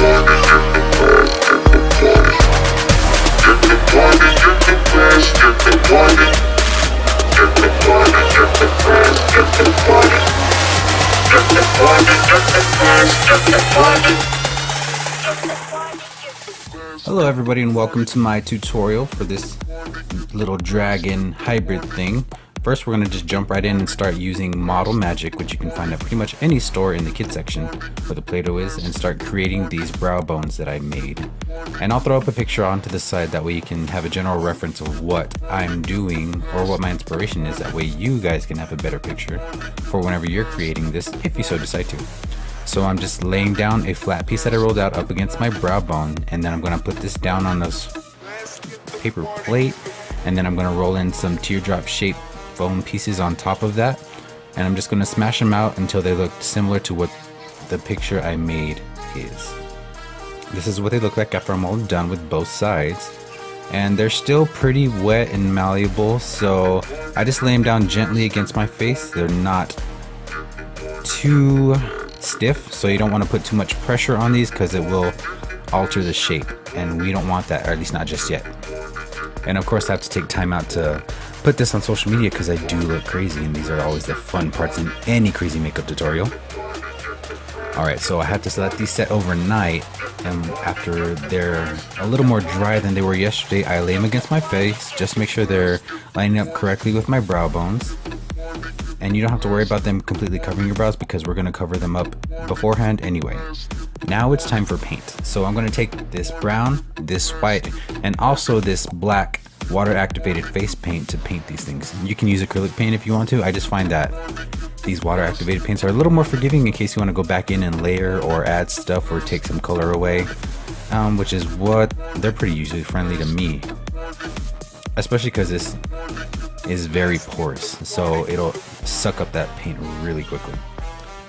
Hello everybody and welcome to my tutorial for this little dragon hybrid thing. First we're going to just jump right in and start using Model Magic, which you can find at pretty much any store in the kids section where the Play-Doh is, and start creating these brow bones that I made. And I'll throw up a picture onto the side, that way you can have a general reference of what I'm doing or what my inspiration is. That way you guys can have a better picture for whenever you're creating this, if you so decide to. So I'm just laying down a flat piece that I rolled out up against my brow bone, and then I'm going to put this down on this paper plate, and then I'm going to roll in some teardrop shaped foam pieces on top of that, and I'm just going to smash them out until they look similar to what the picture I made is. This is what they look like after I'm all done with both sides, and they're still pretty wet and malleable, so I just lay them down gently against my face. They're not too stiff, so you don't want to put too much pressure on these because it will alter the shape, and we don't want that, or at least not just yet. And of course I have to take time out to put this on social media because I do look crazy, and these are always the fun parts in any crazy makeup tutorial. Alright, so I have to let these set overnight, and after they're a little more dry than they were yesterday, I lay them against my face just to make sure they're lining up correctly with my brow bones. And you don't have to worry about them completely covering your brows because we're going to cover them up beforehand anyway. Now it's time for paint. So I'm going to take this brown, this white, and also this black water activated face paint to paint these things. You can use acrylic paint if you want to. I just find that these water activated paints are a little more forgiving in case you want to go back in and layer or add stuff or take some color away, which is what they're pretty user friendly to me, especially because this is very porous, so it'll suck up that paint really quickly.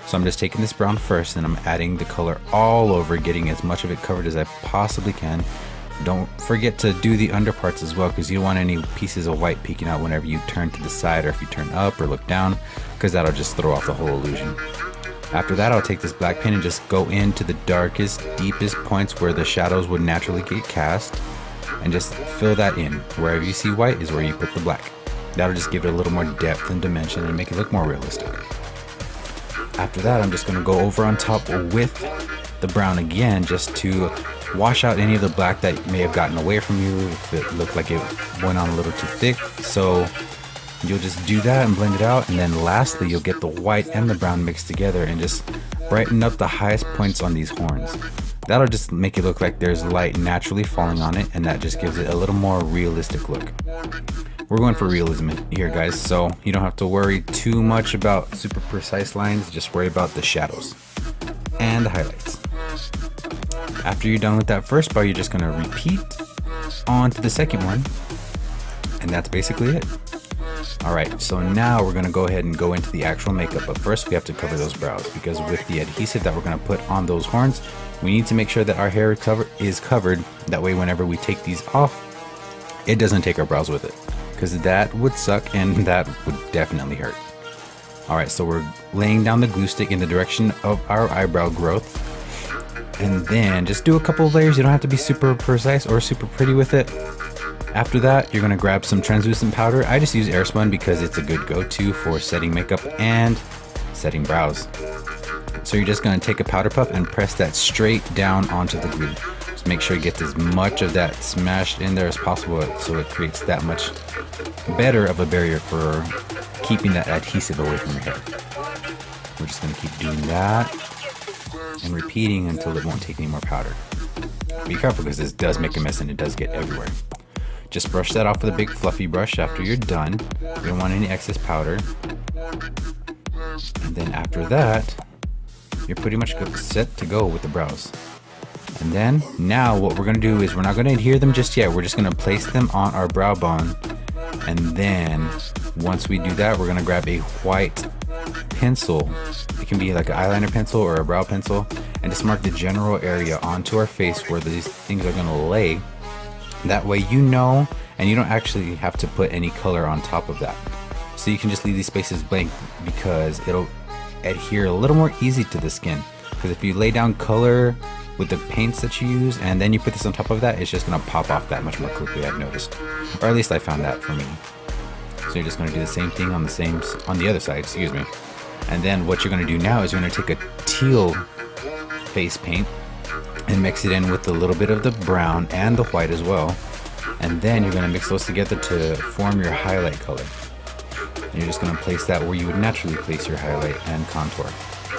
So I'm just taking this brown first, and I'm adding the color all over, getting as much of it covered as I possibly can. Don't forget to do the underparts as well, because you don't want any pieces of white peeking out whenever you turn to the side or if you turn up or look down, because that'll just throw off the whole illusion. After that, I'll take this black pen and just go into the darkest, deepest points where the shadows would naturally get cast, and just fill that in. Wherever you see white is where you put the black. That'll just give it a little more depth and dimension and make it look more realistic. After that, I'm just going to go over on top with the brown again, just to wash out any of the black that may have gotten away from you if it looked like it went on a little too thick. So you'll just do that and blend it out, and then lastly you'll get the white and the brown mixed together and just brighten up the highest points on these horns. That'll just make it look like there's light naturally falling on it, and that just gives it a little more realistic look. We're going for realism here, guys, so you don't have to worry too much about super precise lines. Just worry about the shadows and the highlights. After you're done with that first bar, you're just going to repeat on to the second one, and that's basically it. Alright, so now we're going to go ahead and go into the actual makeup, but first we have to cover those brows, because with the adhesive that we're going to put on those horns, we need to make sure that our hair is covered. That way whenever we take these off, it doesn't take our brows with it, because that would suck and that would definitely hurt. Alright, so we're laying down the glue stick in the direction of our eyebrow growth, and then just do a couple of layers. You don't have to be super precise or super pretty with it. After that, you're going to grab some translucent powder. I just use Airspun because it's a good go-to for setting makeup and setting brows. So you're just going to take a powder puff and press that straight down onto the glue. Just make sure you get as much of that smashed in there as possible, so it creates that much better of a barrier for keeping that adhesive away from your hair. We're just going to keep doing that and repeating until it won't take any more powder. Be careful because this does make a mess and it does get everywhere. Just brush that off with a big fluffy brush after you're done. You don't want any excess powder. And then after that, you're pretty much set to go with the brows. And then now what we're going to do is we're not going to adhere them just yet. We're just going to place them on our brow bone. And then once we do that, we're going to grab a white pencil. It can be like an eyeliner pencil or a brow pencil, and just mark the general area onto our face where these things are going to lay. That way you know, and you don't actually have to put any color on top of that. So you can just leave these spaces blank because it'll adhere a little more easy to the skin. Because if you lay down color with the paints that you use, and then you put this on top of that, it's just gonna pop off that much more quickly, I've noticed. Or at least I found that for me. So you're just gonna do the same thing on the other side, excuse me. And then what you're gonna do now is you're gonna take a teal face paint and mix it in with a little bit of the brown and the white as well. And then you're gonna mix those together to form your highlight color. And you're just gonna place that where you would naturally place your highlight and contour.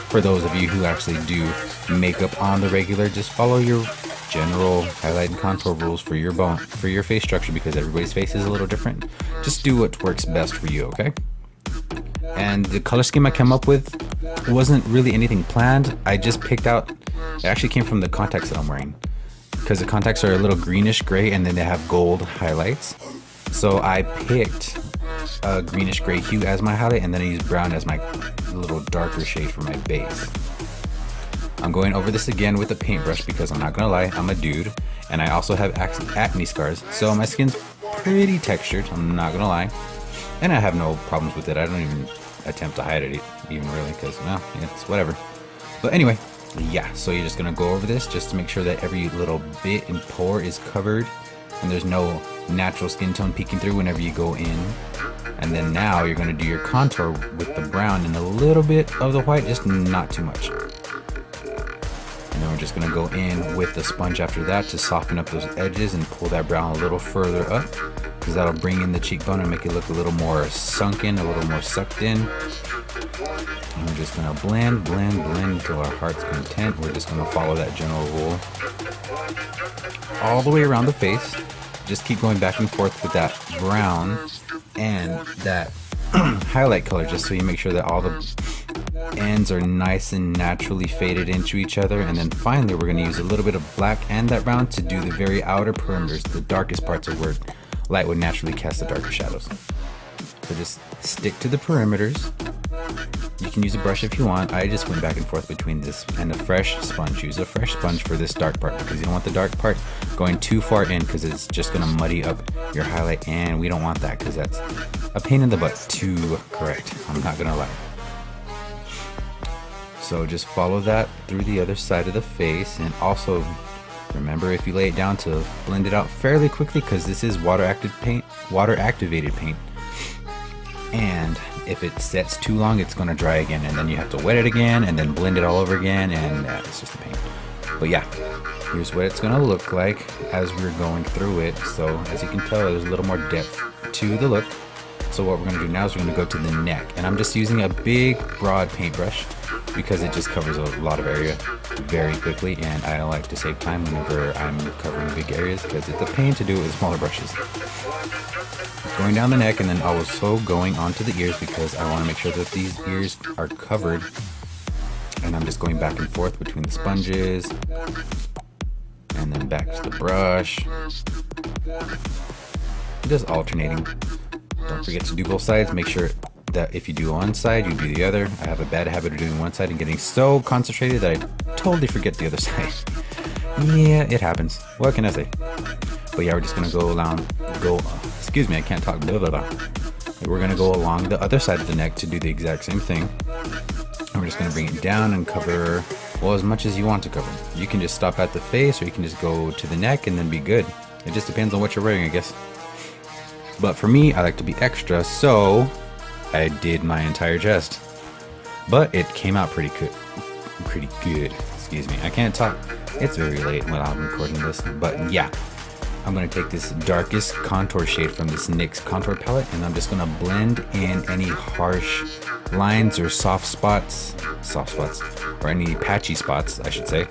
For those of you who actually do makeup on the regular, just follow your general highlight and contour rules for your face structure, because everybody's face is a little different. Just do what works best for you, okay? And the color scheme I came up with wasn't really anything planned. I just picked out, it actually came from the contacts that I'm wearing, because the contacts are a little greenish gray and then they have gold highlights. So I picked a greenish gray hue as my highlight, and then I used brown as my little darker shade for my base. I'm going over this again with a paintbrush because I'm not gonna lie, I'm a dude and I also have acne scars, so my skin's pretty textured, I'm not gonna lie, and I have no problems with it. I don't even attempt to hide it even really, because well, it's whatever. But anyway, yeah, so you're just gonna go over this just to make sure that every little bit and pore is covered and there's no natural skin tone peeking through whenever you go in. And then now you're gonna do your contour with the brown and a little bit of the white, just not too much. And then we're just gonna go in with the sponge after that to soften up those edges and pull that brown a little further up, because that'll bring in the cheekbone and make it look a little more sunken, a little more sucked in. And we're just gonna blend until our heart's content. We're just gonna follow that general rule all the way around the face. Just keep going back and forth with that brown and that highlight color, just so you make sure that all the ends are nice and naturally faded into each other. And then finally we're going to use a little bit of black and that brown to do the very outer perimeters, the darkest parts of where light would naturally cast the darker shadows. So just stick to the perimeters. You can use a brush if you want. I just went back and forth between this and a fresh sponge. Use a fresh sponge for this dark part, because you don't want the dark part going too far in, because it's just going to muddy up your highlight, and we don't want that because that's a pain in the butt to correct. I'm not going to lie. So just follow that through the other side of the face, and also remember, if you lay it down, to blend it out fairly quickly, because this is water activated paint. And if it sets too long, it's going to dry again, and then you have to wet it again and then blend it all over again, and it's just a pain. But yeah, here's what it's going to look like as we're going through it. So as you can tell, there's a little more depth to the look. So what we're going to do now is we're going to go to the neck, and I'm just using a big broad paintbrush because it just covers a lot of area very quickly, and I like to save time whenever I'm covering big areas, because it's a pain to do it with smaller brushes. Going down the neck, and then also going onto the ears, because I want to make sure that these ears are covered. And I'm just going back and forth between the sponges and then back to the brush, just alternating. Don't forget to do both sides. Make sure that if you do one side, you do the other. I have a bad habit of doing one side and getting so concentrated that I totally forget the other side. Yeah, it happens. What can I say? But yeah, we're just gonna excuse me, I can't talk, blah, blah, blah. We're gonna go along the other side of the neck to do the exact same thing. And we're just gonna bring it down and cover, well, as much as you want to cover. You can just stop at the face, or you can just go to the neck and then be good. It just depends on what you're wearing, I guess. But for me, I like to be extra, so I did my entire chest. But it came out pretty good. Excuse me, I can't talk. It's very late when I'm recording this, but yeah. I'm going to take this darkest contour shade from this NYX contour palette, and I'm just going to blend in any harsh lines or soft spots, or any patchy spots, I should say.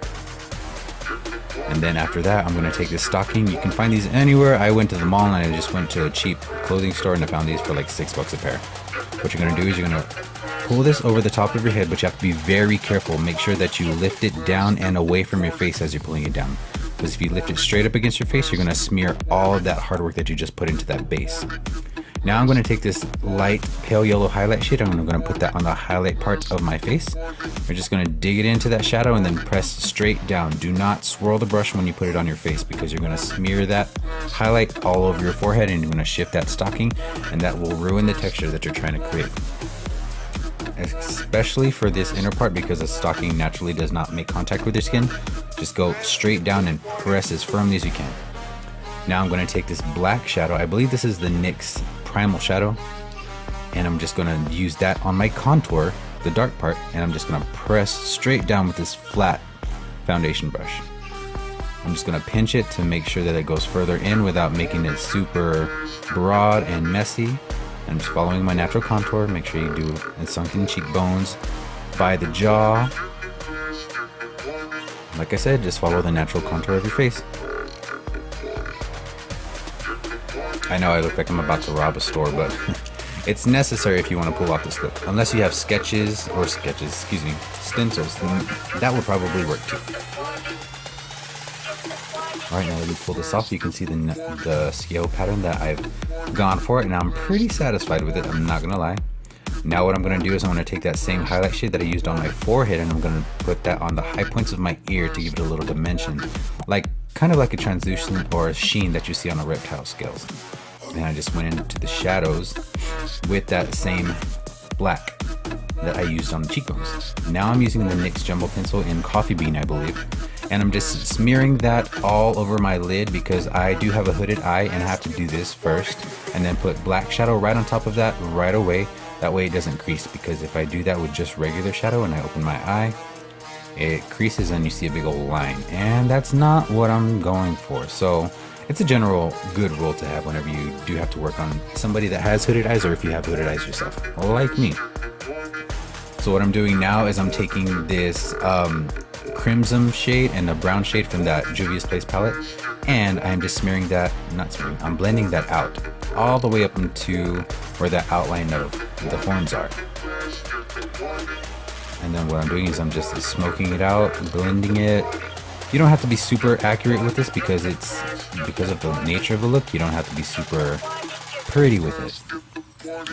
And then after that, I'm going to take this stocking. You can find these anywhere. I went to the mall and I just went to a cheap clothing store and I found these for like $6 a pair. What you're going to do is you're going to pull this over the top of your head, but you have to be very careful. Make sure that you lift it down and away from your face as you're pulling it down. Because if you lift it straight up against your face, you're going to smear all of that hard work that you just put into that base. Now I'm going to take this light pale yellow highlight shade. I'm going to put that on the highlight part of my face. We're just going to dig it into that shadow and then press straight down. Do not swirl the brush when you put it on your face, because you're going to smear that highlight all over your forehead and you're going to shift that stocking, and that will ruin the texture that you're trying to create. especially for this inner part, because the stocking naturally does not make contact with your skin. Just go straight down and press as firmly as you can. Now I'm going to take this black shadow. I believe this is the NYX Primal Shadow, and I'm just going to use that on my contour, the dark part, and I'm just going to press straight down with this flat foundation brush. I'm just going to pinch it to make sure that it goes further in without making it super broad and messy. I'm just following my natural contour. Make sure you do a sunken cheekbones by the jaw. Like I said, just follow the natural contour of your face. I know I look like I'm about to rob a store, but it's necessary if you want to pull off this look. Unless you have stencils, that will probably work too. Alright, now let me pull this off. You can see the scale pattern that I've gone for, and I'm pretty satisfied with it, I'm not gonna lie. Now what I'm gonna do is I'm gonna take that same highlight shade that I used on my forehead, and I'm gonna put that on the high points of my ear to give it a little dimension, kind of like a translucent or a sheen that you see on a reptile scales. And I just went into the shadows with that same black that I used on the cheekbones. Now I'm using the NYX Jumbo Pencil in Coffee Bean, I believe. And I'm just smearing that all over my lid because I do have a hooded eye and I have to do this first. And then put black shadow right on top of that right away. That way it doesn't crease, because if I do that with just regular shadow and I open my eye, it creases and you see a big old line. And that's not what I'm going for. So it's a general good rule to have whenever you do have to work on somebody that has hooded eyes, or if you have hooded eyes yourself, like me. So what I'm doing now is I'm taking this crimson shade and a brown shade from that Juvias Place palette, and I'm just I'm blending that out all the way up into where that outline of the horns are. And then what I'm doing is I'm just smoking it out, blending it. You don't have to be super accurate with this because of the nature of the look. You don't have to be super pretty with it.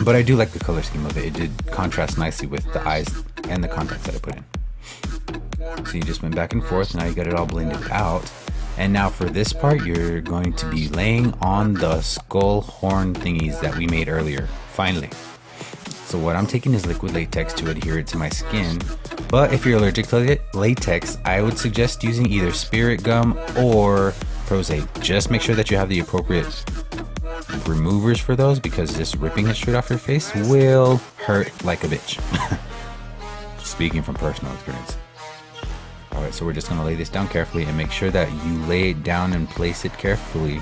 But I do like the color scheme of it. It did contrast nicely with the eyes and the contacts that I put in. So you just went back and forth. Now you got it all blended out. And now for this part, you're going to be laying on the skull horn thingies that we made earlier, finally. So what I'm taking is liquid latex to adhere it to my skin. But if you're allergic to latex, I would suggest using either spirit gum or Prozade. Just make sure that you have the appropriate removers for those, because just ripping it straight off your face will hurt like a bitch. Speaking from personal experience. Alright, so we're just going to lay this down carefully and make sure that you lay it down and place it carefully,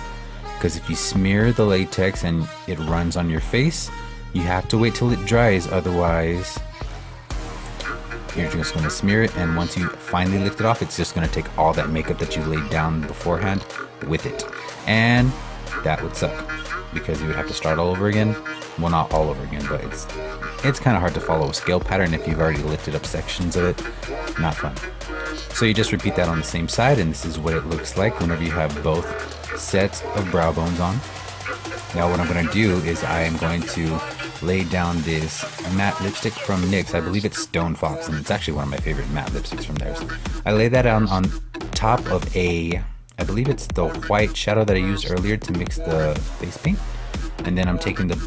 because if you smear the latex and it runs on your face, you have to wait till it dries, otherwise you're just going to smear it, and once you finally lift it off, it's just going to take all that makeup that you laid down beforehand with it, and that would suck because you would have to start all over again. Well, not all over again, but it's kind of hard to follow a scale pattern if you've already lifted up sections of it. Not fun. So you just repeat that on the same side, and this is what it looks like whenever you have both sets of brow bones on. Now what I'm going to do is I am going to lay down this matte lipstick from NYX. I believe it's Stone Fox, and it's actually one of my favorite matte lipsticks from theirs. I lay that on top of I believe it's the white shadow that I used earlier to mix the face paint. And then I'm taking I'm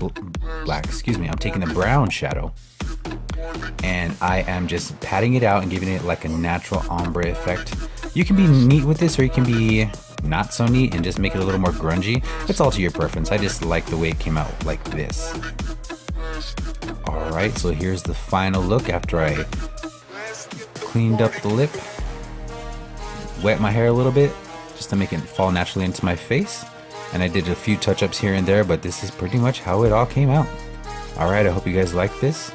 taking the brown shadow, and I am just patting it out and giving it like a natural ombre effect. You can be neat with this, or you can be not so neat and just make it a little more grungy. It's all to your preference. I just like the way it came out like this. Alright, so here's the final look after I cleaned up the lip, wet my hair a little bit just to make it fall naturally into my face, and I did a few touch-ups here and there, but this is pretty much how it all came out. Alright, I hope you guys like this.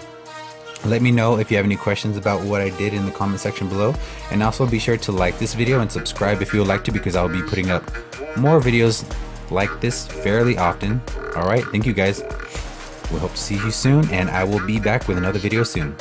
Let me know if you have any questions about what I did in the comment section below, and also be sure to like this video and subscribe if you would like to, because I'll be putting up more videos like this fairly often. Alright, thank you guys. We hope to see you soon, and I will be back with another video soon.